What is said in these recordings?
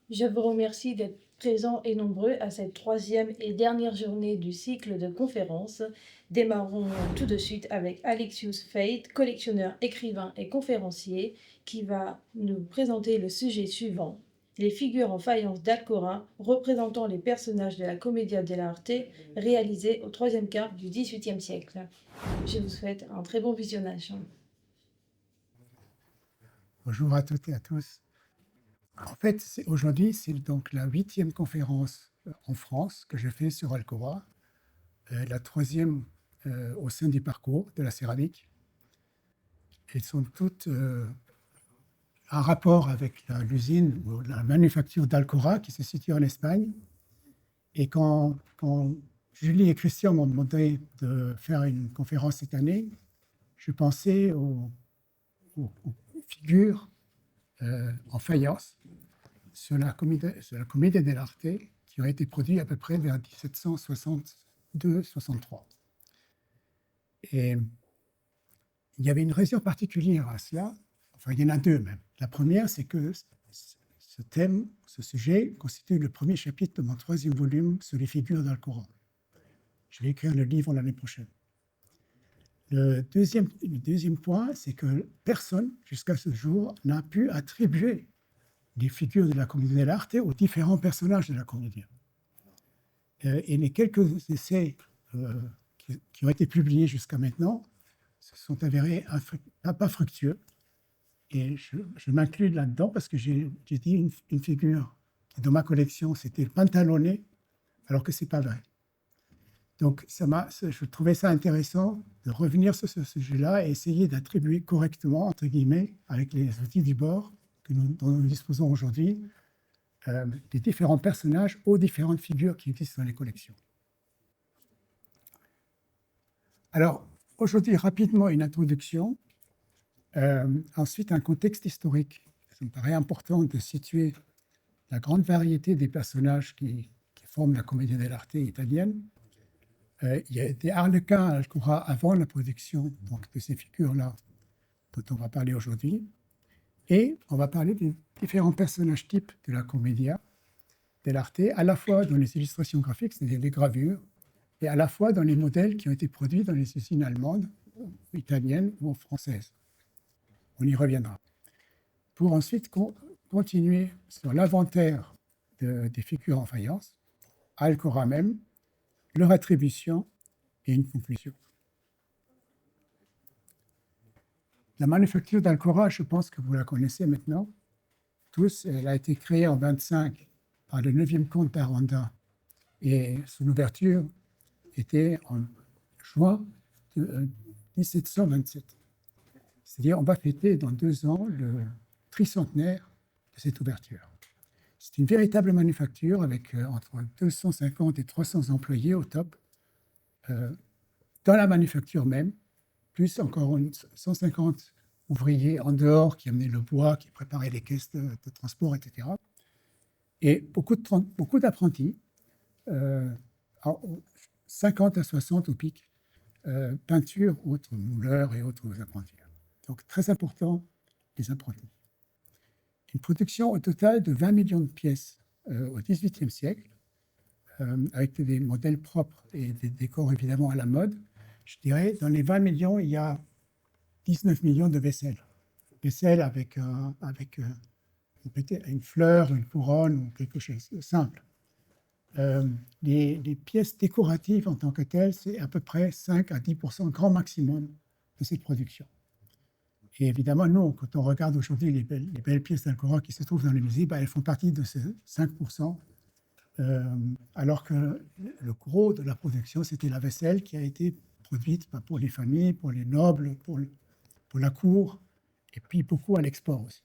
Je vous remercie d'être présents et nombreux à cette troisième et dernière journée du cycle de conférences. Démarrons tout de suite avec Alexius Fate, collectionneur, écrivain et conférencier, qui va nous présenter le sujet suivant: les figures en faïence d'Alcora représentant les personnages de la Commedia dell'arte réalisés au troisième quart du XVIIIe siècle. Je vous souhaite un très bon visionnage. Bonjour à toutes et à tous. En fait, aujourd'hui, c'est donc la 8e conférence en France que je fais sur Alcora, la 3e au sein du parcours de la céramique. Elles sont toutes en rapport avec l'usine ou la manufacture d'Alcora qui se situe en Espagne. Et quand Julie et Christian m'ont demandé de faire une conférence cette année, je pensais aux figures en faïence sur la Commedia dell'arte qui aurait été produite à peu près vers 1762-63. Et il y avait une raison particulière à cela, enfin il y en a deux même. La première, c'est que ce thème, ce sujet, constitue le premier chapitre de mon 3e volume sur les figures dans le Coran. Je vais écrire le livre l'année prochaine. Le deuxième point, c'est que personne, jusqu'à ce jour, n'a pu attribuer les figures de la Commedia dell'arte aux différents personnages de la Commedia. Et les quelques essais qui ont été publiés jusqu'à maintenant se sont avérés pas fructueux. Et je m'inclus là-dedans parce que j'ai dit une figure qui, dans ma collection, c'était le Pantalone, alors que ce n'est pas vrai. Donc, je trouvais ça intéressant de revenir sur ce sujet-là et essayer d'attribuer correctement, entre guillemets, avec les outils du bord dont nous disposons aujourd'hui, les différents personnages aux différentes figures qui existent dans les collections. Alors, aujourd'hui, rapidement, une introduction, ensuite un contexte historique. Ça me paraît important de situer la grande variété des personnages qui forment la Commedia dell'arte italienne. Il y a des harlequins à Alcora avant la production donc, de ces figures-là dont on va parler aujourd'hui. Et on va parler des différents personnages types de la Commedia dell'arte, à la fois dans les illustrations graphiques, c'est-à-dire les gravures, et à la fois dans les modèles qui ont été produits dans les usines allemandes, italiennes ou françaises. On y reviendra. Pour ensuite continuer sur l'inventaire des figures en faïence, à Alcora même, leur attribution et une conclusion. La manufacture d'Alcora, je pense que vous la connaissez maintenant tous. Elle a été créée en 25 par le 9e comte d'Aranda et son ouverture était en juin 1727. C'est-à-dire, on va fêter dans 2 ans le tricentenaire de cette ouverture. C'est une véritable manufacture avec entre 250 et 300 employés au top, dans la manufacture même, plus encore 150 ouvriers en dehors qui amenaient le bois, qui préparaient les caisses de transport, etc. Et beaucoup d'apprentis, 50 à 60 au pic, peinture, autres mouleurs et autres apprentis. Donc, très important, les apprentis. Une production au total de 20 millions de pièces au XVIIIe siècle, avec des modèles propres et des décors évidemment à la mode. Je dirais, dans les 20 millions, il y a 19 millions de vaisselle. Vaisselle avec une fleur, une couronne ou quelque chose de simple. Les pièces décoratives en tant que telles, c'est à peu près 5 à 10% grand maximum de cette production. Et évidemment, nous, quand on regarde aujourd'hui les belles pièces d'Alcora qui se trouvent dans les musées, elles font partie de ces 5%, alors que le gros de la production, c'était la vaisselle qui a été produite pour les familles, pour les nobles, pour la cour, et puis beaucoup à l'export aussi.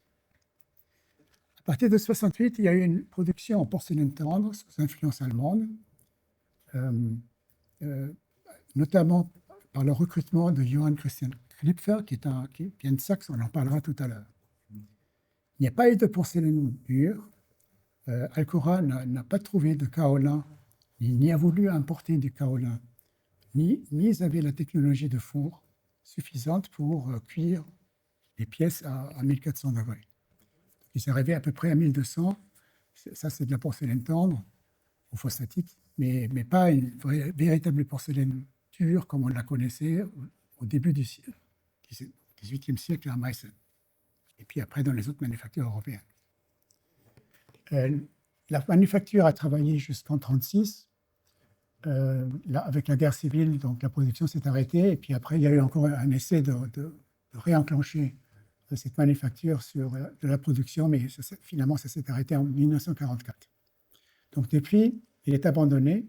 À partir de 68, il y a eu une production en porcelaine tendre sous influence allemande, notamment par le recrutement de Johann Christian Knipfer, qui vient de Saxe, on en parlera tout à l'heure. Il n'y a pas eu de porcelaine pure. Alcora n'a pas trouvé de kaolin, ni a voulu importer du kaolin, ni ils avaient la technologie de four suffisante pour cuire les pièces à 1400 degrés. Ils arrivaient à peu près à 1200, Ça, c'est de la porcelaine tendre ou phosphatique, mais pas une véritable porcelaine dure comme on la connaissait au début du XVIIIe siècle à Meissen, et puis après dans les autres manufactures européennes. La manufacture a travaillé jusqu'en 1936. Avec la guerre civile, donc la production s'est arrêtée, et puis après, il y a eu encore un essai de réenclencher cette manufacture sur de la production, mais finalement, ça s'est arrêté en 1944. Donc depuis, il est abandonné,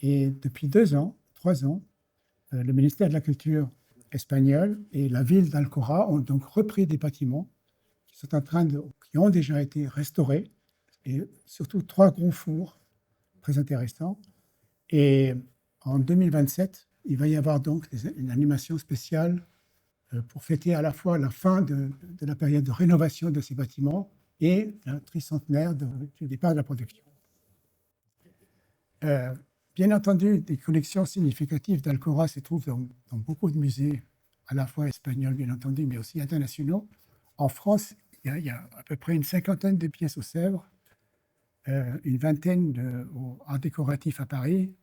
et depuis 3 ans, le ministère de la Culture espagnol et la ville d'Alcora ont donc repris des bâtiments qui ont déjà été restaurés, et surtout 3 gros fours très intéressants. Et en 2027, il va y avoir donc une animation spéciale pour fêter à la fois la fin de la période de rénovation de ces bâtiments et le tricentenaire du départ de la production. Bien entendu, des collections significatives d'Alcora se trouvent dans beaucoup de musées, à la fois espagnols, bien entendu, mais aussi internationaux. En France, il y a à peu près une 50aine de pièces au Sèvres, une vingtaine au Art décoratif à Paris,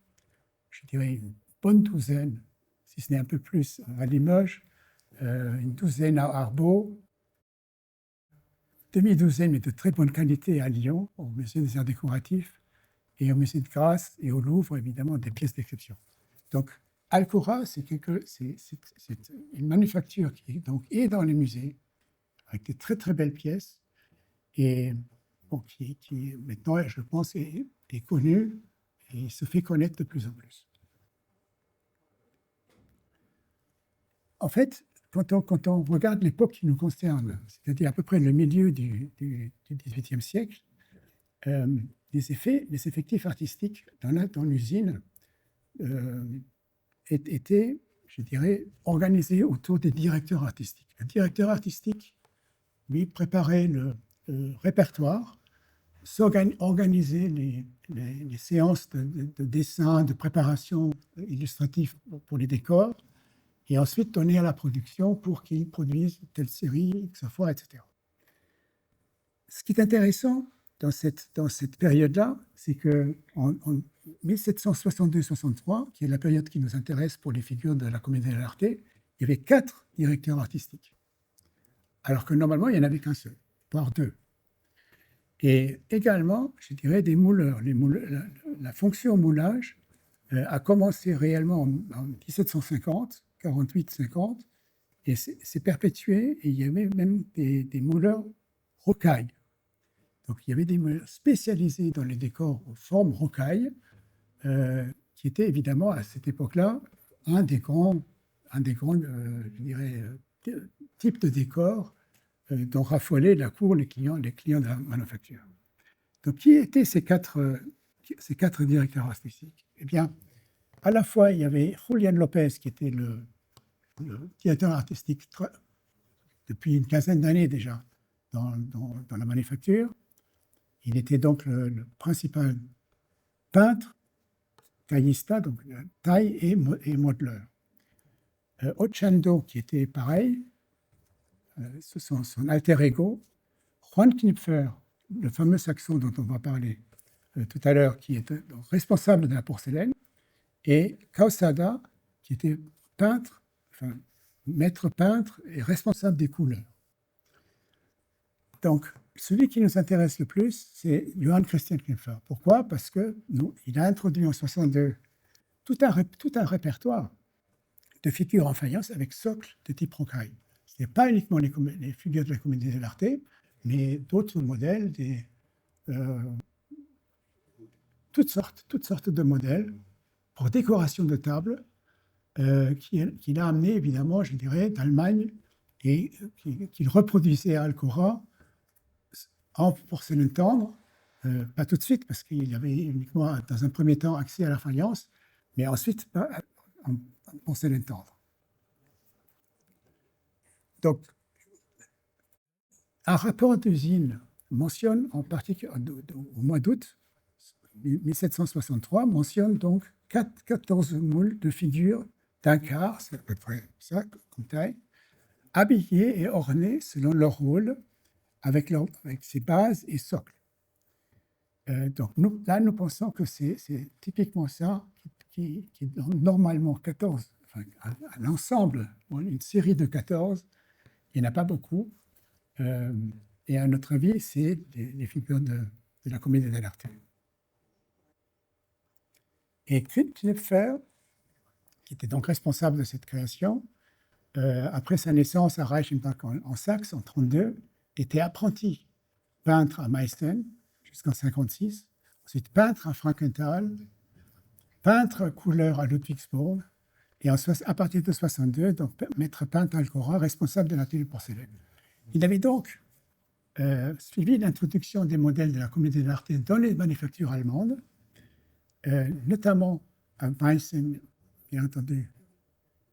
je dirais une bonne douzaine, si ce n'est un peu plus, à Limoges, une douzaine à Arbaud, demi-douzaine, mais de très bonne qualité à Lyon, au Musée des Arts décoratifs, et au Musée de Grasse et au Louvre, évidemment, des pièces d'exception. Donc, Alcora, c'est une manufacture qui est dans les musées, avec des très, très belles pièces, et bon, qui maintenant, je pense, est connue et se fait connaître de plus en plus. En fait, quand on regarde l'époque qui nous concerne, c'est-à-dire à peu près le milieu du XVIIIe siècle, les effectifs artistiques dans l'usine étaient, je dirais, organisés autour des directeurs artistiques. Le directeur artistique, lui, préparait le répertoire, organisait les séances de dessin, de préparation illustrative pour les décors, et ensuite donner à la production pour qu'ils produisent telle série, que ce soit, etc. Ce qui est intéressant dans cette période-là, c'est qu'en 1762-63, qui est la période qui nous intéresse pour les figures de la Commedia dell'arte, il y avait 4 directeurs artistiques, alors que normalement, il n'y en avait qu'un seul, voire 2. Et également, je dirais, des mouleurs. La fonction moulage a commencé réellement en 1750, 48-50, et c'est perpétué, et il y avait même des mouleurs rocailles. Donc il y avait des mouleurs spécialisés dans les décors aux formes rocailles, qui étaient évidemment à cette époque-là un des grands je dirais, types de décors dont raffolaient la cour les clients de la manufacture. Donc qui étaient ces quatre directeurs artistiques? Eh bien, à la fois, il y avait Julián López, qui était le directeur artistique depuis une quinzaine d'années déjà dans la manufacture. Il était donc le principal peintre, taillista, donc taille et modeleur. Ochando, qui était pareil, son alter ego. Juan Knipfer, le fameux saxon dont on va parler tout à l'heure, qui est responsable de la porcelaine, et Causada, qui était peintre, enfin, maître peintre et responsable des couleurs. Donc, celui qui nous intéresse le plus, c'est Johann Christian Knipfer. Pourquoi? Parce qu'il a introduit en 1962 tout un répertoire de figures en faïence avec socle de type rocaille. Ce n'est pas uniquement les figures de la Commedia dell'arte, mais d'autres modèles, toutes sortes de modèles pour décoration de table qu'il a amené, évidemment, je dirais, d'Allemagne et qu'il reproduisait à Alcora en porcelaine tendre, pas tout de suite, parce qu'il y avait uniquement, dans un premier temps, accès à la faïence, mais ensuite en porcelaine tendre. Donc, un rapport d'usine mentionne en particulier, au mois d'août 1763, mentionne donc 14 moules de figures d'un quart, c'est à peu près ça comme taille, habillés et ornés selon leur rôle, avec ses bases et socles. Donc nous pensons que c'est typiquement ça qui donne normalement 14, enfin, un ensemble, une série de 14, il n'y en a pas beaucoup. Et à notre avis, c'est les figures de la comédie dell'arte. Et Knipfer, qui était donc responsable de cette création, après sa naissance à Reichenbach en Saxe en 1932, était apprenti peintre à Meissen jusqu'en 1956, ensuite peintre à Frankenthal, peintre couleur à Ludwigsburg, et à partir de 1962, donc maître peintre à Alcora, responsable de l'atelier de porcelaine. Il avait donc suivi l'introduction des modèles de la comédie de l'arte dans les manufactures allemandes, notamment à Meissen, bien entendu,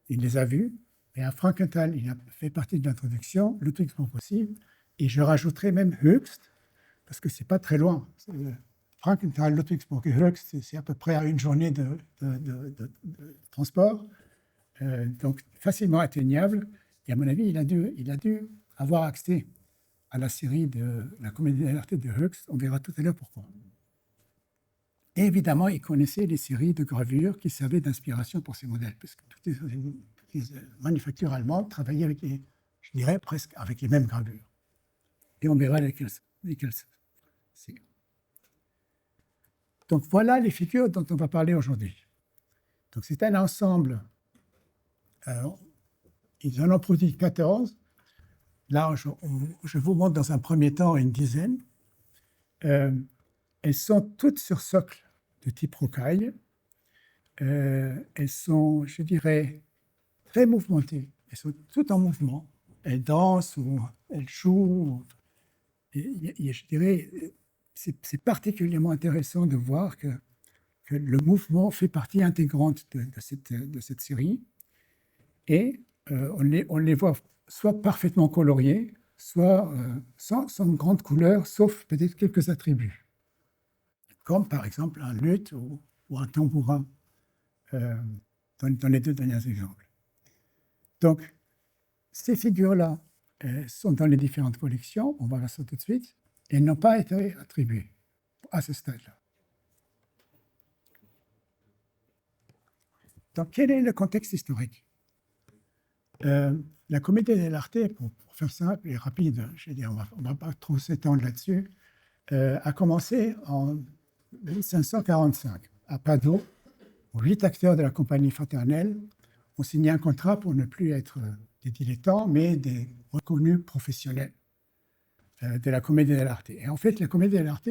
il les a vus, et à Frankenthal, il a fait partie de l'introduction, Ludwigsburg aussi, et je rajouterai même Höchst, parce que c'est pas très loin. Frankenthal, Ludwigsburg et Höchst, c'est à peu près à une journée de transport, donc facilement atteignable. Et à mon avis, il a dû avoir accès à la série de la comédie dell'arte de Höchst. On verra tout à l'heure pourquoi. Et évidemment, il connaissait les séries de gravures qui servaient d'inspiration pour ces modèles, parce que toutes les manufactures allemandes travaillaient avec je dirais presque avec les mêmes gravures. Et on verra lesquelles c'est. Donc voilà les figures dont on va parler aujourd'hui. Donc c'est un ensemble. Ils en ont produit 14. Là, je vous montre dans un premier temps une dizaine. Elles sont toutes sur socle de type rocaille. Elles sont, je dirais, très mouvementées. Elles sont toutes en mouvement. Elles dansent ou elles jouent. Et je dirais, c'est particulièrement intéressant de voir que le mouvement fait partie intégrante de cette série. Et on les voit soit parfaitement coloriés, soit sans grande couleur, sauf peut-être quelques attributs, comme par exemple un luth ou un tambourin, dans les deux derniers exemples. Donc, ces figures-là sont dans les différentes collections, on va voir ça tout de suite, et n'ont pas été attribuées à ce stade-là. Donc, quel est le contexte historique? La comédie dell'arte, pour faire simple et rapide, je veux dire, on ne va pas trop s'étendre là-dessus, a commencé en 1545 à Padoue, où 8 acteurs de la compagnie fraternelle ont signé un contrat pour ne plus être des dilettants, mais des reconnus professionnels de la comédie dell'arte. Et en fait, la comédie dell'arte,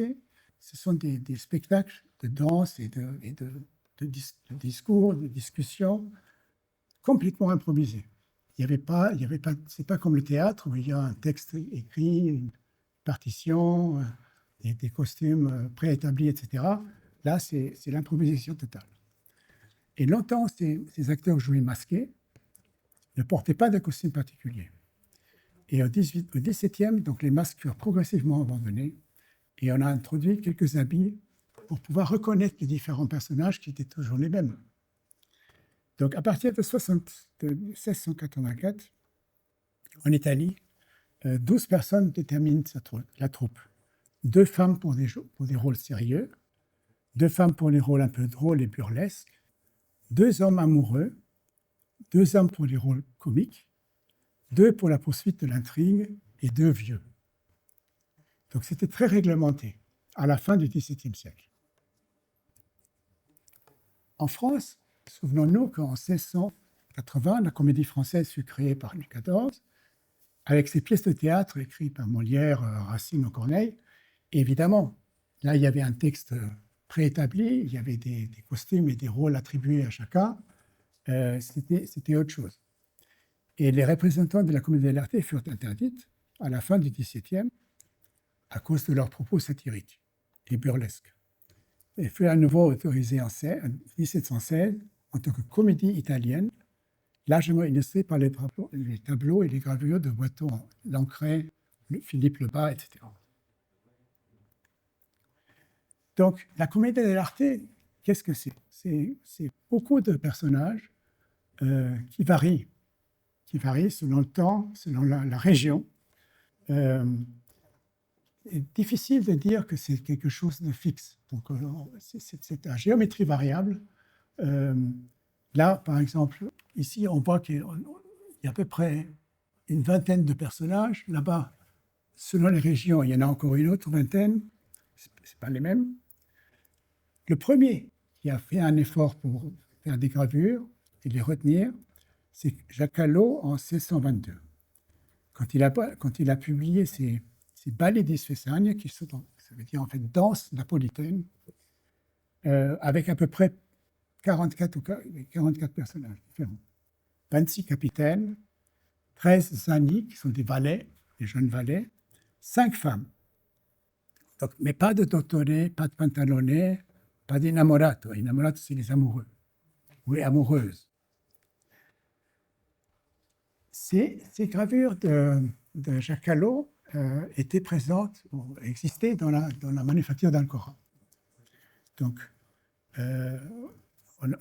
ce sont des spectacles de danse et de discours, de discussions complètement improvisés. Il y avait pas, c'est pas comme le théâtre où il y a un texte écrit, une partition, des costumes préétablis, etc. Là, c'est l'improvisation totale. Et longtemps, ces acteurs jouaient masqués, ne portaient pas de costume particulier. Et au XVIIe, donc les masques furent progressivement abandonnés et on a introduit quelques habits pour pouvoir reconnaître les différents personnages qui étaient toujours les mêmes. Donc, à partir de 1684, en Italie, 12 personnes déterminent la troupe. 2 femmes pour des rôles sérieux, 2 femmes pour les rôles un peu drôles et burlesques, 2 hommes amoureux, 2 hommes pour les rôles comiques, 2 pour la poursuite de l'intrigue et 2 vieux. Donc, c'était très réglementé à la fin du XVIIe siècle. En France, souvenons-nous qu'en 1680, la Comédie Française fut créée par Louis XIV, avec ses pièces de théâtre écrites par Molière, Racine ou Corneille. Et évidemment, là, il y avait un texte préétabli, il y avait des costumes et des rôles attribués à chacun. C'était autre chose. Et les représentants de la comédie dell'arte furent interdites à la fin du XVIIe à cause de leurs propos satiriques et burlesques. Et fut à nouveau autorisée en 1716 en tant que comédie italienne, largement illustrée par les tableaux et les gravures de Watteau, Lancret, Philippe Lebas, etc. Donc, la comédie dell'arte, qu'est-ce que c'est? C'est beaucoup de personnages qui varient selon le temps, selon la région, difficile de dire que c'est quelque chose de fixe. Donc, c'est à géométrie variable. Là, par exemple, ici, on voit qu'il y a à peu près une vingtaine de personnages. Là-bas, selon les régions, il y en a encore une autre vingtaine. Ce n'est pas les mêmes. Le premier qui a fait un effort pour faire des gravures et les retenir, c'est Jacques Callot en 1622. Quand il a publié ses ballets des Spessagne, qui sont, ça veut dire en fait danse napolitaine, avec à peu près 44 personnages différents. 26 capitaines, 13 zani, qui sont des valets, des jeunes valets, 5 femmes. Donc, mais pas de dottore, pas de pantalone, pas d'innamorato. Innamorato, c'est les amoureux ou amoureuses. Ces gravures de Jacques Callot étaient présentes, existaient dans la manufacture d'Alcora. Donc,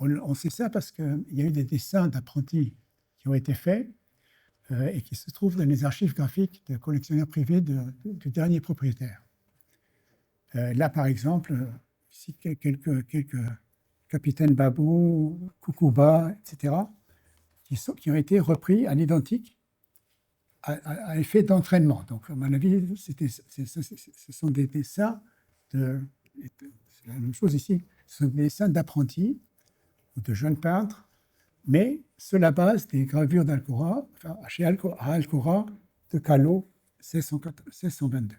on sait ça parce qu'il y a eu des dessins d'apprentis qui ont été faits et qui se trouvent dans les archives graphiques de collectionneurs privés du dernier propriétaire. Là, par exemple, ici, quelques capitaines Babou, Kukuba, etc., qui ont été repris à l'identique à effet d'entraînement. Donc, à mon avis, ce sont des dessins c'est la même chose ici, ce sont des dessins d'apprentis ou de jeunes peintres, mais sur la base des gravures d'Alcora, enfin, à Alcora de Callot 1622.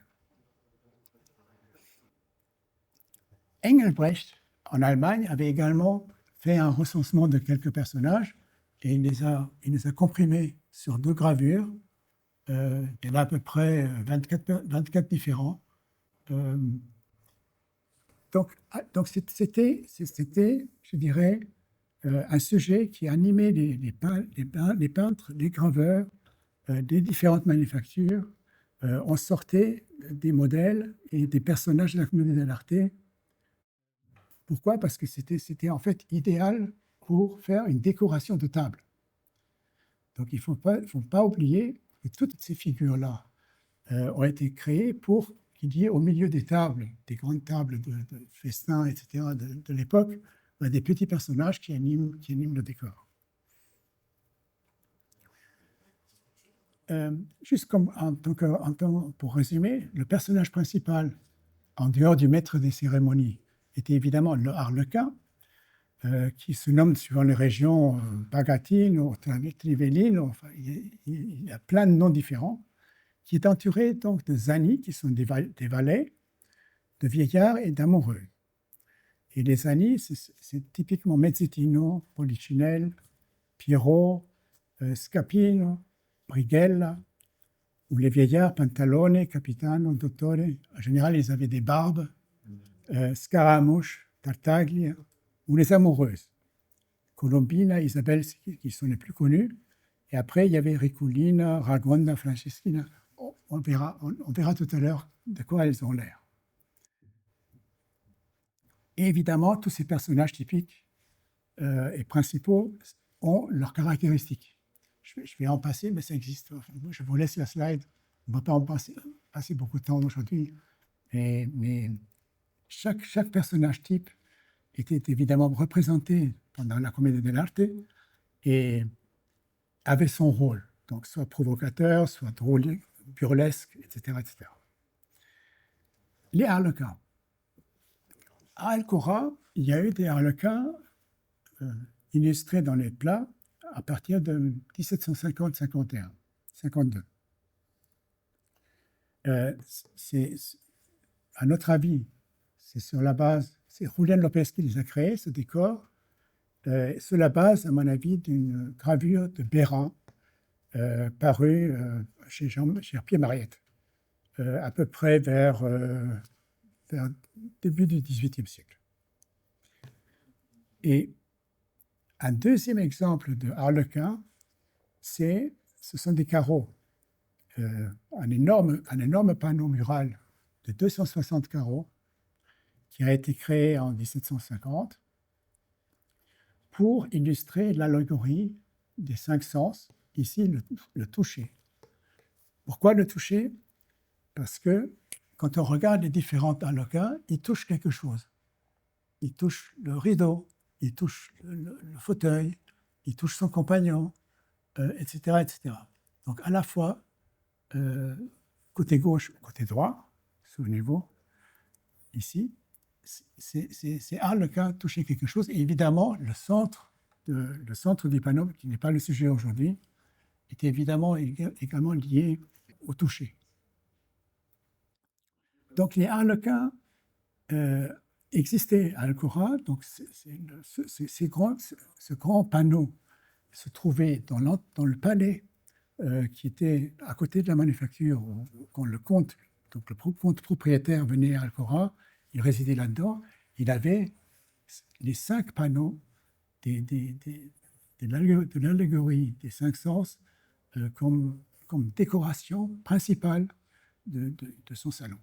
Engelbrecht, en Allemagne, avait également fait un recensement de quelques personnages et il les a comprimés sur 2 gravures. Il y en a à peu près 24 différents. Donc c'était, je dirais, un sujet qui animait les peintres, les graveurs des différentes manufactures. On sortait des modèles et des personnages de la communauté de l'arte. Pourquoi? Parce que c'était en fait idéal pour faire une décoration de table. Donc il ne faut pas oublier que toutes ces figures-là ont été créées pour qu'il y ait au milieu des tables, des grandes tables de festin, etc., de l'époque, des petits personnages qui animent le décor. Juste comme pour résumer, le personnage principal, en dehors du maître des cérémonies, était évidemment le harlequin, qui se nomme suivant les régions Bagatine, Trivellino, enfin, il y a plein de noms différents, qui est entouré donc de zani, qui sont des valets, de vieillards et d'amoureux. Et les zani, c'est typiquement Mezzettino, Polichinelle, Pierrot, Scapino, Brighella, ou les vieillards, Pantalone, Capitano, Dottore. En général, ils avaient des barbes, Scaramouche, Tartaglia, ou les amoureuses, Colombina, Isabelle, qui sont les plus connues. Et après, il y avait Riculina, Ragonda, Franceschina. On verra tout à l'heure de quoi elles ont l'air. Et évidemment, tous ces personnages typiques et principaux ont leurs caractéristiques. Je vais en passer, mais ça existe. Je vous laisse la slide. On ne va pas en passer beaucoup de temps aujourd'hui. Mais chaque personnage type était évidemment représenté pendant la comédie dell'arte et avait son rôle. Donc, soit provocateur, soit drôle, burlesque, etc., etc. Les harlequins. À Alcora, il y a eu des harlequins illustrés dans les plats à partir de 1750-51, 52. À notre avis, c'est sur la base, c'est Julián López qui les a créés, ce décor, sur la base, à mon avis, d'une gravure de Bérain parue chez Pierre Mariette, à peu près vers début du XVIIIe siècle. Et un deuxième exemple de harlequin, ce sont des carreaux. Un énorme panneau mural de 260 carreaux qui a été créé en 1750 pour illustrer l'allégorie des 5 sens, ici le toucher. Pourquoi le toucher? Parce que quand on regarde les différents harlequins, ils touchent quelque chose. Ils touchent le rideau, ils touchent le fauteuil, ils touchent son compagnon, etc., etc. Donc, à la fois, côté gauche, côté droit, souvenez-vous, ici, ces harlequins touchaient quelque chose. Et évidemment, le centre du panneau, qui n'est pas le sujet aujourd'hui, était évidemment également lié au toucher. Donc, les harlequins existaient à Alcora. Donc, ce grand panneau se trouvait dans le palais qui était à côté de la manufacture. Quand le comte propriétaire venait à Alcora, il résidait là-dedans. Il avait les 5 panneaux de l'allégorie des 5 sens comme décoration principale de son salon.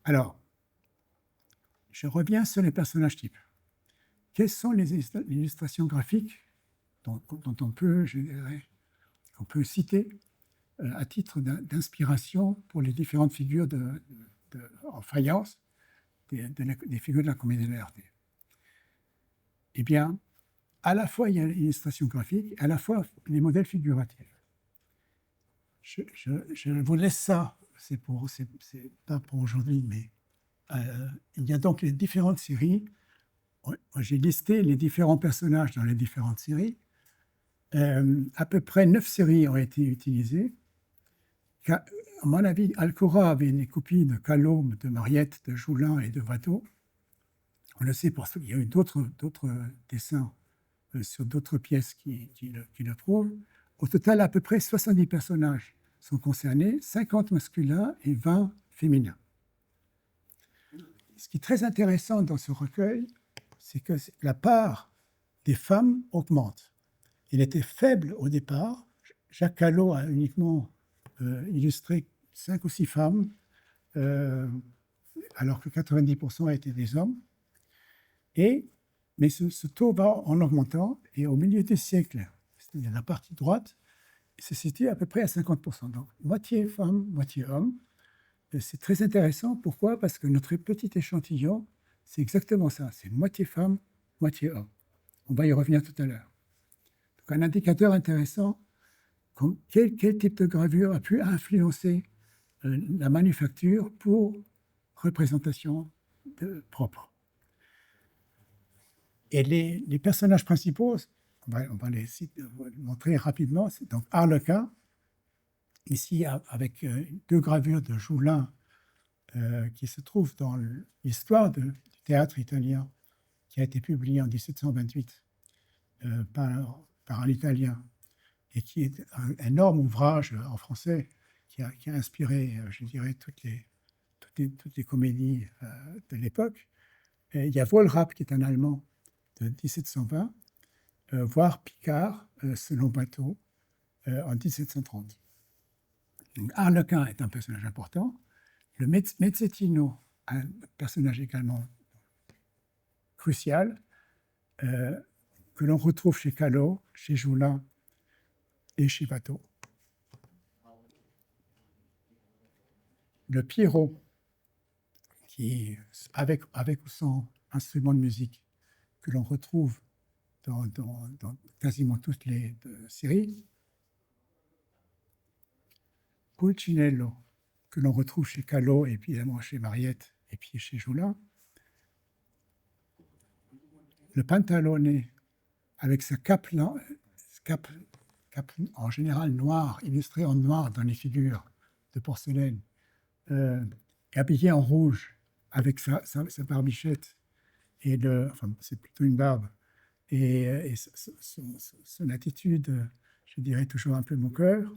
Alors, je reviens sur les personnages types. Quelles sont les illustrations graphiques dont on peut, je dirais, on peut citer à titre d'inspiration pour les différentes figures en faïence des figures de la comédie de l'art? Eh bien, à la fois il y a l'illustration graphique, à la fois les modèles figuratifs. Je vous laisse ça, c'est pas pour aujourd'hui, mais il y a donc les différentes séries. J'ai listé les différents personnages dans les différentes séries. À peu près 9 séries ont été utilisées. À mon avis, Alcora avait une copie de Callot, de Mariette, de Joulin et de Watteau. On le sait parce qu'il y a eu d'autres dessins sur d'autres pièces qui le prouvent. Au total, à peu près 70 personnages sont concernés, 50 masculins et 20 féminins. Ce qui est très intéressant dans ce recueil, c'est que la part des femmes augmente. Il était faible au départ. Jacques Callot a uniquement illustré 5 ou 6 femmes, alors que 90% étaient des hommes. Mais ce taux va en augmentant, et au milieu du siècle, c'est-à-dire la partie droite, se situe à peu près à 50%. Donc, moitié femmes, moitié hommes. C'est très intéressant. Pourquoi? Parce que notre petit échantillon, c'est exactement ça. C'est moitié femme, moitié homme. On va y revenir tout à l'heure. Donc, un indicateur intéressant, quel type de gravure a pu influencer la manufacture pour représentation propre. Et les personnages principaux, on va les montrer rapidement. C'est donc Harlequin, ici avec 2 gravures de Joulin qui se trouvent dans l'histoire du théâtre italien, qui a été publiée en 1728 par un Italien, et qui est un énorme ouvrage en français qui a inspiré, je dirais, toutes les comédies de l'époque. Et il y a Wohlrab, qui est un Allemand de 1720, voire Picard, selon Watteau, en 1730. Donc, Harlequin est un personnage important. Le Mezzettino, un personnage également crucial, que l'on retrouve chez Callot, chez Joulin et chez Watteau. Le Pierrot, qui, avec ou sans instrument de musique, que l'on retrouve dans quasiment toutes les séries. Pulcinello, que l'on retrouve chez Callot et puis évidemment chez Mariette et puis chez Joulin. Le Pantalone, avec sa cape en général noire, illustrée en noir dans les figures de porcelaine, habillé en rouge avec sa barbichette, enfin c'est plutôt une barbe, et son attitude, je dirais toujours un peu moqueur,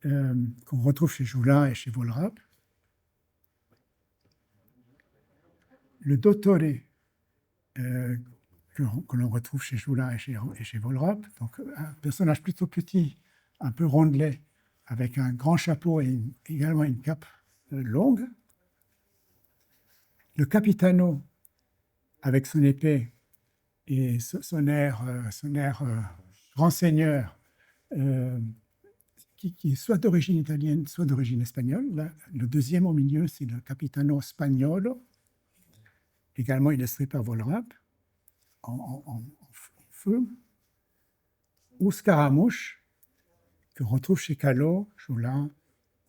qu'on retrouve chez Joulin et chez Wohlrab. Le Dottore, que l'on retrouve chez Joulin et chez Wohlrab, donc un personnage plutôt petit, un peu rondelet, avec un grand chapeau et également une cape longue. Le Capitano, avec son épée et son air grand seigneur, qui est soit d'origine italienne, soit d'origine espagnole. Là, le deuxième au milieu, c'est le Capitano Spagnolo, également illustré par Volrap, en feu. Ou Scaramouche, que retrouve chez Callot, Jolin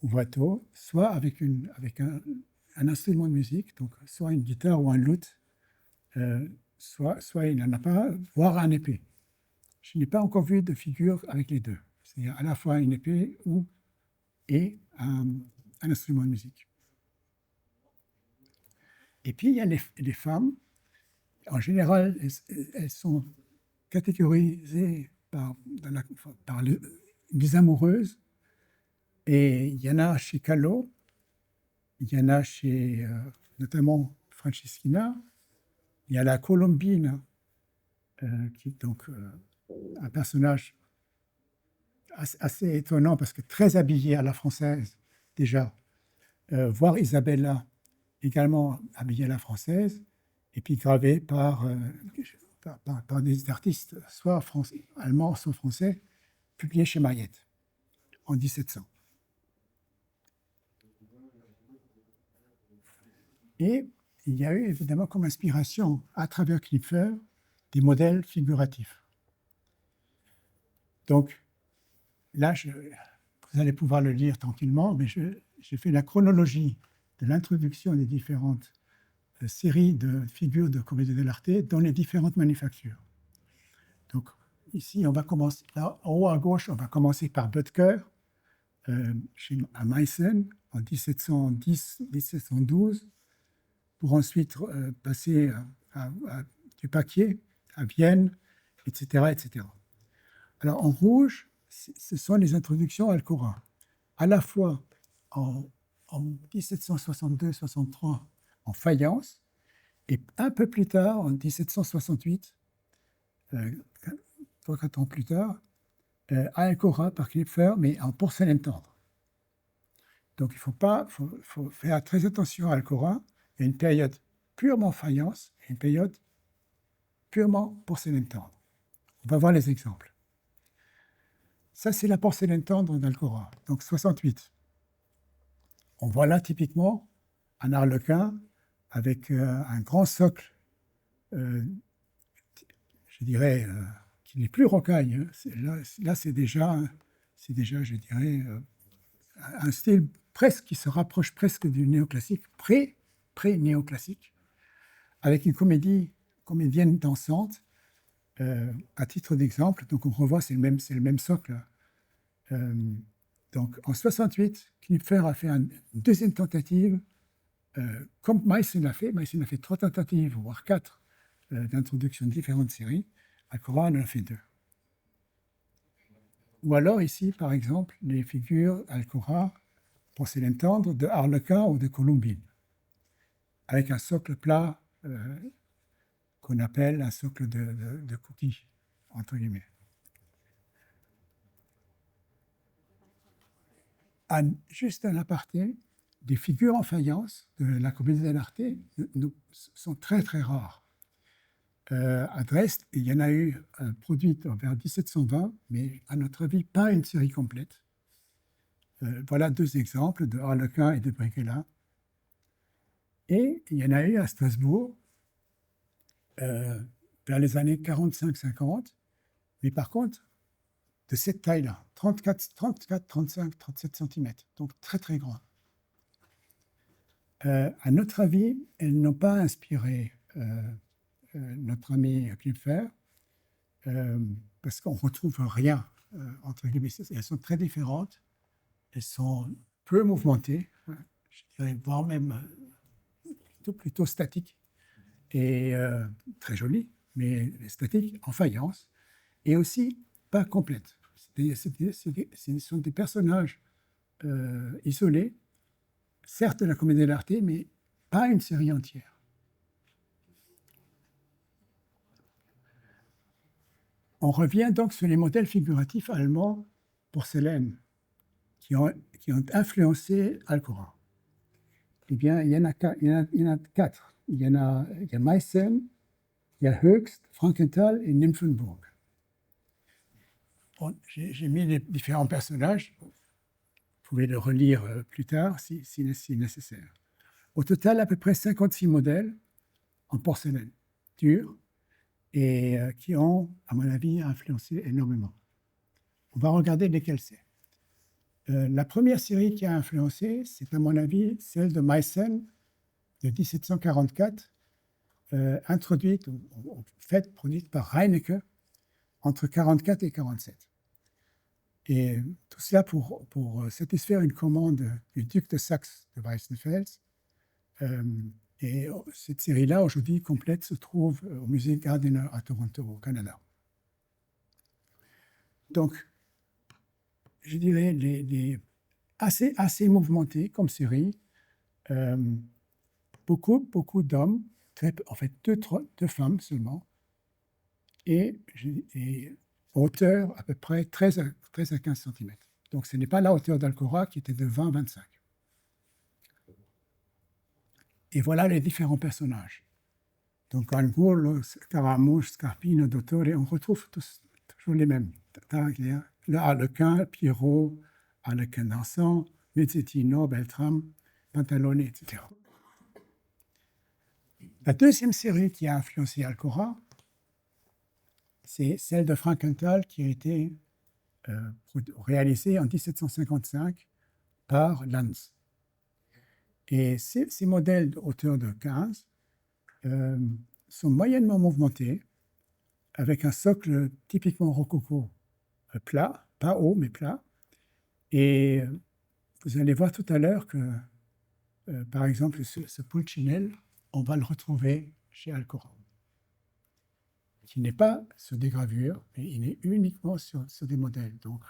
ou Watteau, soit avec un instrument de musique, donc soit une guitare ou un luth, soit il n'en a pas, voire un épée. Je n'ai pas encore vu de figure avec les deux. C'est-à-dire à la fois une épée et un instrument de musique. Et puis, il y a les femmes. En général, elles sont catégorisées par les amoureuses. Et il y en a chez Callot, il y en a chez notamment Franceschina. Il y a la Colombine, qui est donc un personnage assez étonnant parce que très habillée à la française déjà, voire Isabella également habillée à la française, et puis gravée par des artistes soit allemands, soit français, publiés chez Mariette en 1700. Et il y a eu évidemment comme inspiration à travers Knipfer des modèles figuratifs. Donc, là, vous allez pouvoir le lire tranquillement, mais j'ai fait la chronologie de l'introduction des différentes séries de figures de comédie dell'arte dans les différentes manufactures. Donc, ici, on va commencer, là, en haut à gauche, on va commencer par Böttger, à Meissen, en 1710-1712, pour ensuite passer à du papier, à Vienne, etc., etc. Alors, en rouge, ce sont les introductions à Alcora, à la fois en 1762-63 en faïence, et un peu plus tard, en 1768, 3-4 ans plus tard, à Alcora par Knipfer, mais en porcelaine tendre. Donc, il faut faire très attention à Alcora. Il y a une période purement faïence et une période purement porcelaine tendre. On va voir les exemples. Ça, c'est la porcelaine tendre d'Alcora, donc 68. On voit là typiquement un arlequin avec un grand socle, je dirais, qui n'est plus rocaille. Hein. Là, c'est déjà, je dirais, un style presque qui se rapproche presque du néoclassique, pré-néoclassique, avec une comédienne dansante. À titre d'exemple, donc on revoit, c'est le même socle. Donc en 68, Knipfer a fait une deuxième tentative, comme Meissen a fait. Meissen a fait 3 tentatives, voire 4, d'introduction de différentes séries. Alcora en a fait 2. Ou alors ici, par exemple, les figures Alcora, porcelaine tendre, de Harlequin ou de Colombine, avec un socle plat qu'on appelle un socle de cookie, entre guillemets. Juste un aparté, des figures en faïence de la comédie dell'arte sont très très rares. À Dresde, il y en a eu produites vers 1720, mais à notre avis, pas une série complète. Voilà 2 exemples de Harlequin et de Brighella. Et il y en a eu à Strasbourg vers les années 45-50, mais par contre, de cette taille-là, 34, 35, 37 cm, donc très très grand. À notre avis, elles n'ont pas inspiré notre ami Knipfer, parce qu'on ne retrouve rien entre guillemets. Elles sont très différentes, elles sont peu mouvementées, je dirais, voire même plutôt statiques, et très jolies, mais statiques, en faïence, et aussi pas complètes. Ce sont des personnages isolés, certes de la comédie dell'arte, mais pas une série entière. On revient donc sur les modèles figuratifs allemands porcelaine qui ont influencé Alcora. Eh bien, il y en a 4. Il y a Meissen, il y a Höchst, Frankenthal et Nymphenburg. J'ai mis les différents personnages. pouvez le relire plus tard si nécessaire. Au total, à peu près 56 modèles en porcelaine dure et qui ont, à mon avis, influencé énormément. On va regarder lesquels c'est. La première série qui a influencé, c'est à mon avis celle de Meissen de 1744, introduite, ou faite, produite par Reinecke entre 44 et 47. Et tout cela pour satisfaire une commande du duc de Saxe de Weissenfels. Et cette série-là, aujourd'hui complète, se trouve au musée Gardiner à Toronto, au Canada. Donc, je dirais assez mouvementé comme série. Beaucoup d'hommes, en fait deux femmes seulement, et hauteur à peu près 13 à 15 cm. Donc ce n'est pas la hauteur d'Alcora qui était de 20-25. Et voilà les différents personnages. Donc Angulo, Scaramouche, Scarpino, Dottore, on retrouve toujours les mêmes. Le Harlequin, Pierrot, Harlequin dansant, Mezzettino, Beltrame, Pantalone, etc. La deuxième série qui a influencé Alcora, c'est celle de Frankenthal qui a été réalisée en 1755 par Lanz. Et ces modèles de hauteur de 15 sont moyennement mouvementés, avec un socle typiquement rococo plat, pas haut mais plat. Et vous allez voir tout à l'heure que, par exemple, ce Pulcinella, on va le retrouver chez Alcora, qui n'est pas sur des gravures, mais il est uniquement sur des modèles. Donc,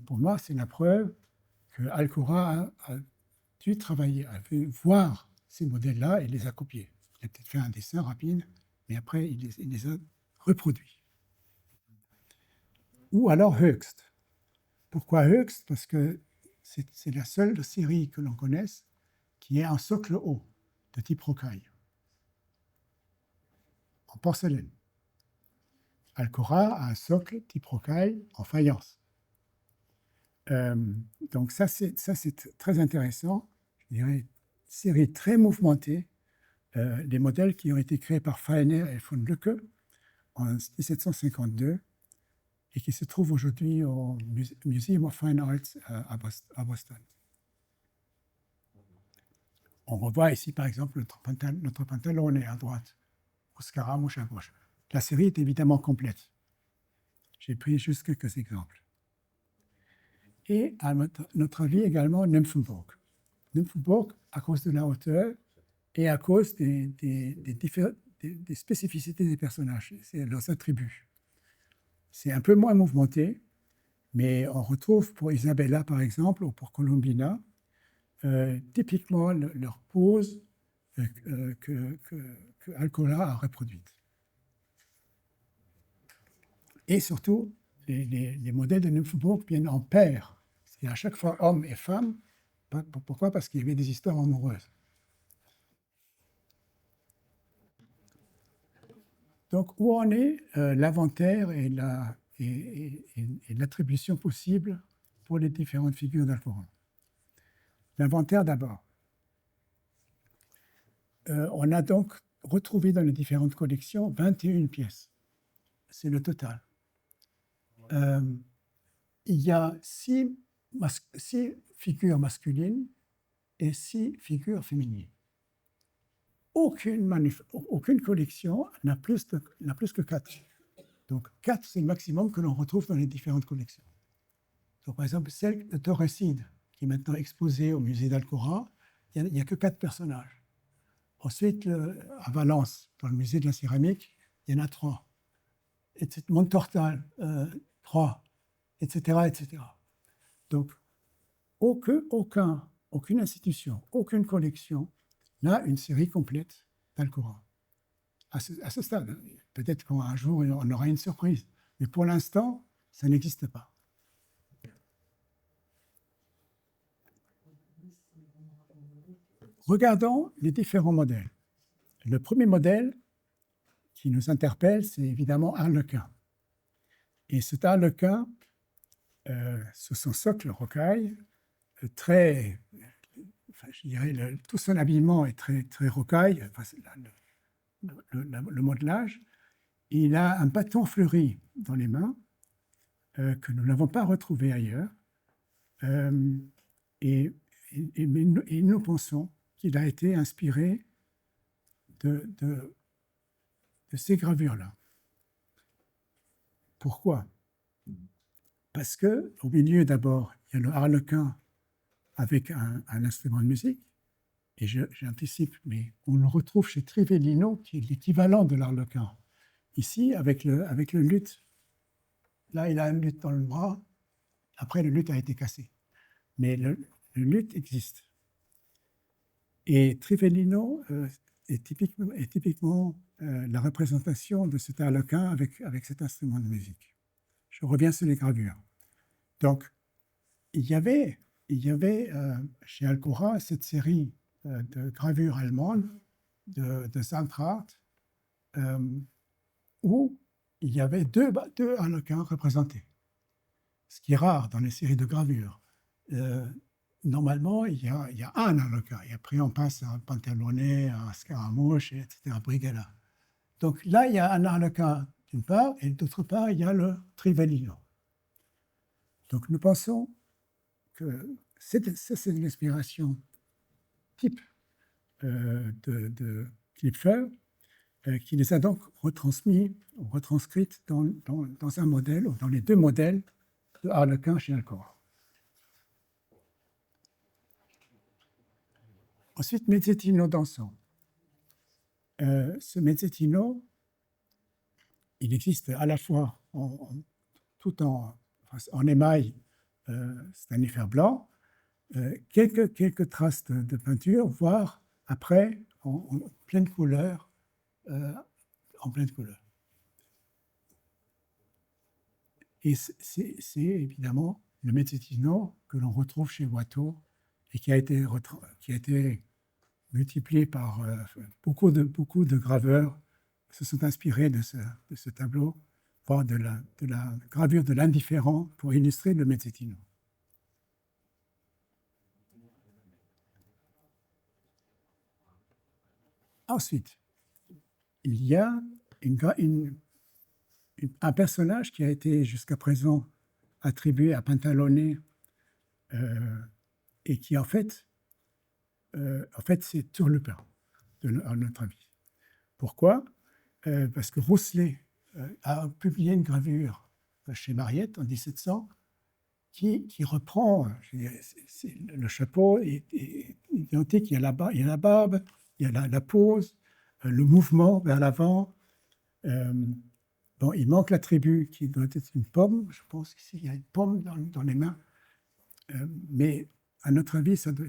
pour moi, c'est la preuve que Alcora a dû travailler, a dû voir ces modèles-là et les a copiés. Il a peut-être fait un dessin rapide, mais après, il les a reproduits. Ou alors Höchst. Pourquoi Höchst? Parce que c'est la seule série que l'on connaisse qui ait un socle haut, de type rocaille, en porcelaine. Alcora a un socle type rocaille en faïence. Donc ça, c'est très intéressant. Je dirais, série très mouvementée. Les modèles qui ont été créés par Feiner et von Lucke en 1752 et qui se trouvent aujourd'hui au Museum of Fine Arts à Boston. On revoit ici, par exemple, notre pantalone à droite, au Scaramouche à gauche. La série est évidemment complète. J'ai pris juste quelques exemples. Et à notre avis également, Nymphenburg. Nymphenburg, à cause de la hauteur et à cause des spécificités des personnages, c'est leurs attributs. C'est un peu moins mouvementé, mais on retrouve pour Isabella, par exemple, ou pour Colombina, typiquement leur pose que Alcora a reproduite. Et surtout, les modèles de Nymphenburg viennent en paire. C'est à chaque fois hommes et femmes. Pourquoi? Parce qu'il y avait des histoires amoureuses. Donc, où en est l'inventaire et l'attribution possible pour les différentes figures d'Alcora? L'inventaire d'abord. On a donc retrouvé dans les différentes collections 21 pièces. C'est le total. Il y a 6 figures masculines et 6 figures féminines. Aucune collection n'a plus que 4. Donc 4, c'est le maximum que l'on retrouve dans les différentes collections. Donc, par exemple, celle de Torreside, qui est maintenant exposée au musée d'Alcora, il n'y a que 4 personnages. Ensuite, à Valence, dans le musée de la céramique, il y en a 3. Et Montortal, 3, etc., etc. Donc, aucune institution, aucune collection n'a une série complète d'Alcora. À ce stade, peut-être qu'un jour, on aura une surprise. Mais pour l'instant, ça n'existe pas. Regardons les différents modèles. Le premier modèle qui nous interpelle, c'est évidemment Harlequin. Et cet Harlequin, sur son socle rocaille, très, enfin, je dirais, tout son habillement est très, très rocaille, enfin, le modelage. Il a un bâton fleuri dans les mains que nous n'avons pas retrouvé ailleurs. Et nous pensons qu'il a été inspiré de ces gravures-là. Pourquoi? Parce qu'au milieu, d'abord, il y a le harlequin avec un instrument de musique, et j'anticipe, mais on le retrouve chez Trivellino, qui est l'équivalent de l'harlequin. Ici, avec le luth. Là, il a un luth dans le bras. Après, le luth a été cassé. Mais le luth existe. Et Trivellino est typiquement la représentation de cet harlequin avec cet instrument de musique. Je reviens sur les gravures. Donc, il y avait chez Alcora cette série de gravures allemandes de Sandrart où il y avait deux harlequins représentés, ce qui est rare dans les séries de gravures. Normalement, il y a un harlequin, et après on passe à un pantalonnet, à un scaramouche, etc., à Brigala. Donc là, il y a un harlequin d'une part, et d'autre part, il y a le Trivellino. Donc nous pensons que c'est l'inspiration type de Knipfer, qui les a donc retranscrites dans un modèle, ou dans les deux modèles de harlequin chez Alcora. Ensuite, mezzettino dansant. Ce mezzettino, il existe à la fois tout en émail stannifer blanc, quelques traces de peinture, voire après en pleine couleur. Et c'est évidemment le mezzettino que l'on retrouve chez Watteau et qui a été multiplié par beaucoup de graveurs se sont inspirés de ce tableau, voire de la gravure de l'indifférent pour illustrer le mezzettino. Ensuite, il y a un personnage qui a été jusqu'à présent attribué à Pantalone et qui en fait c'est Turlupin, à notre avis. Pourquoi? Parce que Rousselet a publié une gravure chez Mariette en 1700 qui reprend, le chapeau est identique, il y a la barbe, il y a la pose, le mouvement vers l'avant. Bon, il manque l'attribut qui doit être une pomme, je pense qu'ici il y a une pomme dans les mains, mais à notre avis, ça doit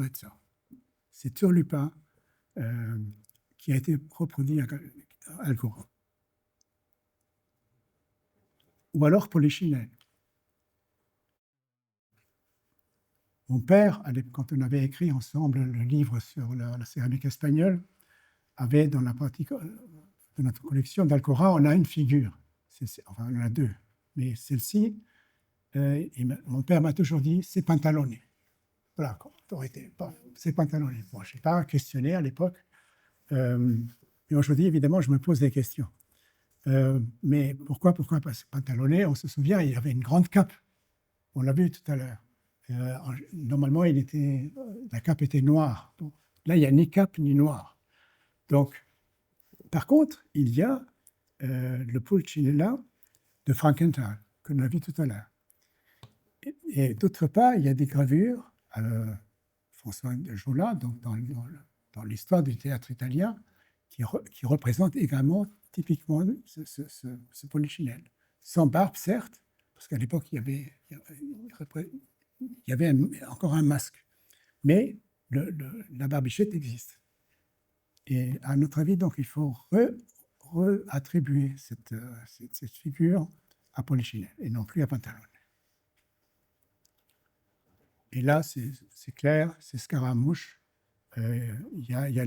être ça. C'est Turlupin qui a été reproduit à Alcora. Ou alors Polichinelle. Mon père, quand on avait écrit ensemble le livre sur la céramique espagnole, avait dans la partie de notre collection d'Alcora, on a une figure. Enfin, on en a deux. Mais celle-ci, mon père m'a toujours dit, c'est Pantalone. Voilà, c'est Pantalone. Bon, je n'ai pas questionné à l'époque. Mais aujourd'hui, évidemment, je me pose des questions. Mais pourquoi? Parce que Pantalone, on se souvient, il avait une grande cape. On l'a vu tout à l'heure. Normalement, la cape était noire. Donc, là, il n'y a ni cape ni noir. Donc, par contre, il y a le Pulcinella de Frankenthal, que l'on a vu tout à l'heure. Et d'autre part, il y a des gravures, François de Jola, donc dans l'histoire du théâtre italien, qui représentent également typiquement ce Polichinelle. Sans barbe, certes, parce qu'à l'époque, il y avait encore un masque. Mais la barbichette existe. Et à notre avis, donc, il faut attribuer cette figure à Polichinelle et non plus à Pantalone. Et là, c'est clair, c'est Scaramouche. Il y a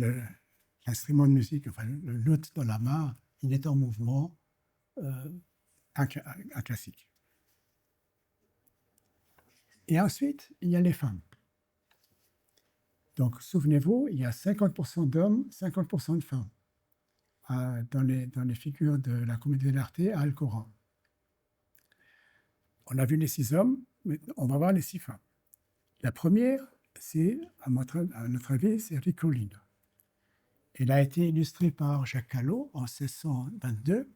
l'instrument de musique, enfin le luth dans la main, il est en mouvement, un classique. Et ensuite, il y a les femmes. Donc, souvenez-vous, il y a 50% d'hommes, 50% de femmes dans les figures de la comédie de l'arte à Alcoran. On a vu les 6 hommes, mais on va voir les 6 femmes. La première, c'est, à notre avis, c'est Ricolline. Elle a été illustrée par Jacques Callot en 1622.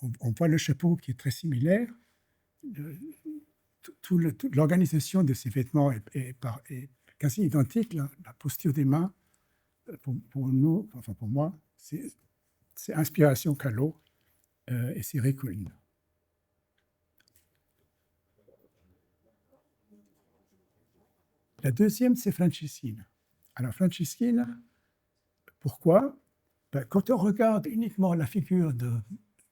On voit le chapeau qui est très similaire. Toute l'organisation de ces vêtements est quasi identique. La posture des mains, pour nous, enfin pour moi, c'est inspiration Callot et c'est Ricolline. La deuxième, c'est Franceschine. Alors, Franceschine, pourquoi? Quand on regarde uniquement la figure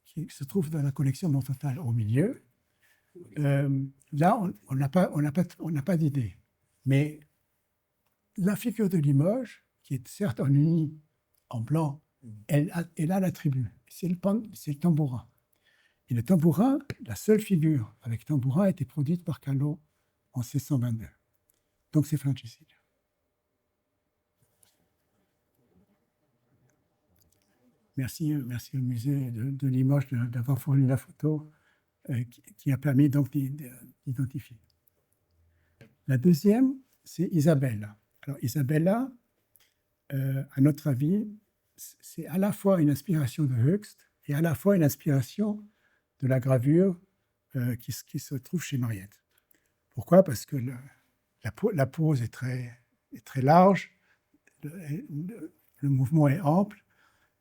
qui se trouve dans la collection Montfaucon au milieu, là, on n'a pas d'idée. Mais la figure de Limoges, qui est certes en uni, en blanc, elle a l'attribut. C'est le tambourin. Et le tambourin, la seule figure avec tambourin a été produite par Callot en 1622. Donc, c'est Franceschine. Merci au musée de Limoges d'avoir fourni la photo qui a permis donc d'identifier. La deuxième, c'est Isabella. Alors, Isabella, à notre avis, c'est à la fois une inspiration de Höchst et à la fois une inspiration de la gravure qui se trouve chez Mariette. Pourquoi? Parce que la pose est très large, le mouvement est ample,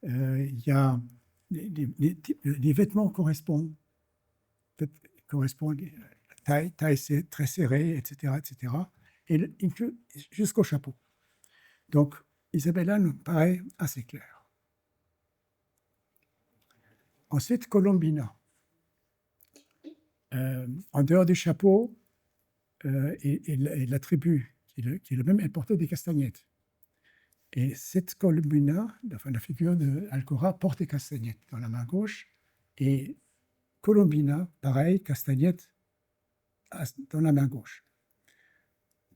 il y a les vêtements correspondent taille très serrée, etc., et jusqu'au chapeau. Donc, Isabella nous paraît assez claire. Ensuite, Colombina. En dehors du chapeau et l'attribut, qui est le même, elle portait des castagnettes. Et cette Colombina, enfin, la figure d'Alcora, porte des castagnettes dans la main gauche, et Colombina, pareil, castagnette dans la main gauche,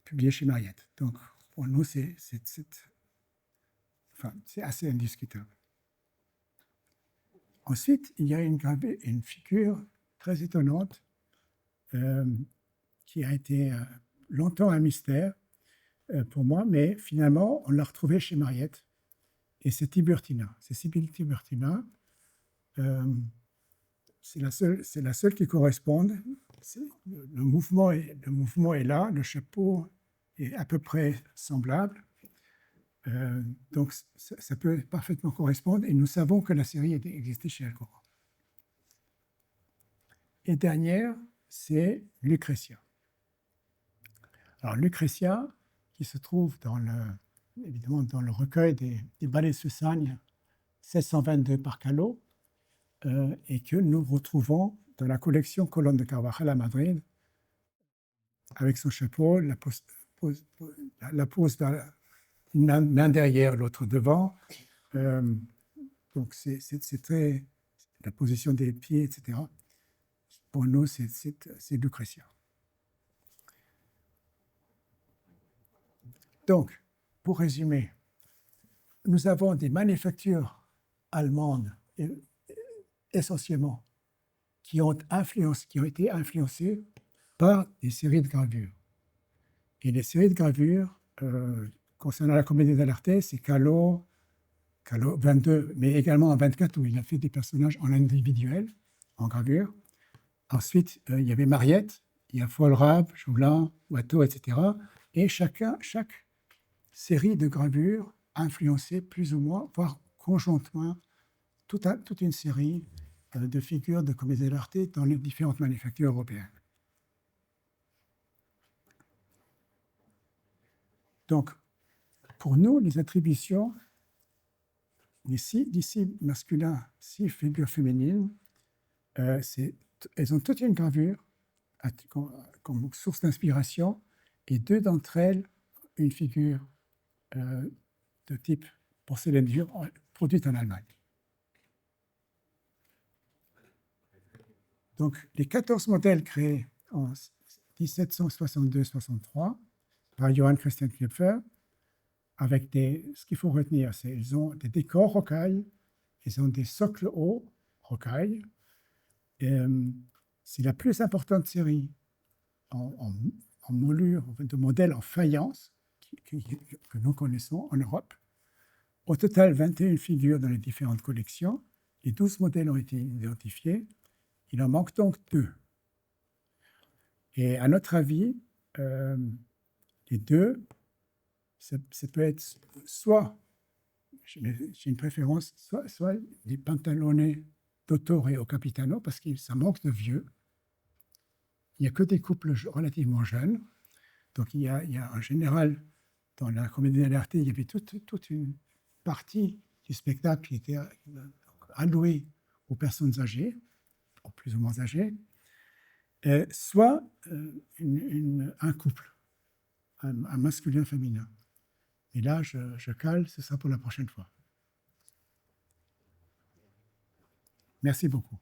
publié chez Mariette. Donc, pour nous, c'est assez indiscutable. Ensuite, il y a une figure très étonnante qui a été longtemps un mystère pour moi, mais finalement, on l'a retrouvée chez Mariette, et c'est Tiburtina. C'est Sibylle Tiburtina. C'est la seule qui corresponde. Le mouvement est là, le chapeau est à peu près semblable. Donc, ça peut parfaitement correspondre, et nous savons que la série existait chez Alcora. Et dernière, c'est Lucretia. Alors, Lucretia, qui se trouve évidemment dans le recueil des ballets de Sussagne, 1622 par Callot, et que nous retrouvons dans la collection Colonne de Carvajal à Madrid, avec son chapeau, la pose une main derrière, l'autre devant. Donc, c'est très... la position des pieds, etc. Pour nous, c'est Lucretia. Donc, pour résumer, nous avons des manufactures allemandes, essentiellement, qui ont été influencées par des séries de gravures. Et les séries de gravures, concernant la comédie dell'arte, c'est Callot 22, mais également en 24, où il a fait des personnages en individuel, en gravure. Ensuite, il y avait Mariette, il y a Vollrabe, Joulin, Watteau, etc. Et chaque série de gravures influencée plus ou moins, voire conjointement, toute une série de figures de comédie dell'arte dans les différentes manufactures européennes. Donc, pour nous, les attributions des 6 disciples masculins, 6 figures féminines, elles ont toute une gravure comme source d'inspiration, et 2 d'entre elles, une figure de type porcelaine dure produite en Allemagne. Donc, les 14 modèles créés en 1762-63 par Johann Christian Knüpfer, avec ce qu'il faut retenir, c'est qu'ils ont des décors rocailles, ils ont des socles hauts rocailles. C'est la plus importante série en moulure, de modèles en faïence que nous connaissons en Europe. Au total, 21 figures dans les différentes collections et 12 modèles ont été identifiés. Il en manque donc 2. Et à notre avis, les 2, ça peut être soit, j'ai une préférence, soit des pantalonnés Dottore au Capitano, parce que ça manque de vieux. Il n'y a que des couples relativement jeunes. Donc il y a en général, dans la comédie dell'arte, il y avait toute une partie du spectacle qui était allouée aux personnes âgées, plus ou moins âgées, soit un couple, un masculin-féminin. Et là, je cale, c'est ça pour la prochaine fois. Merci beaucoup.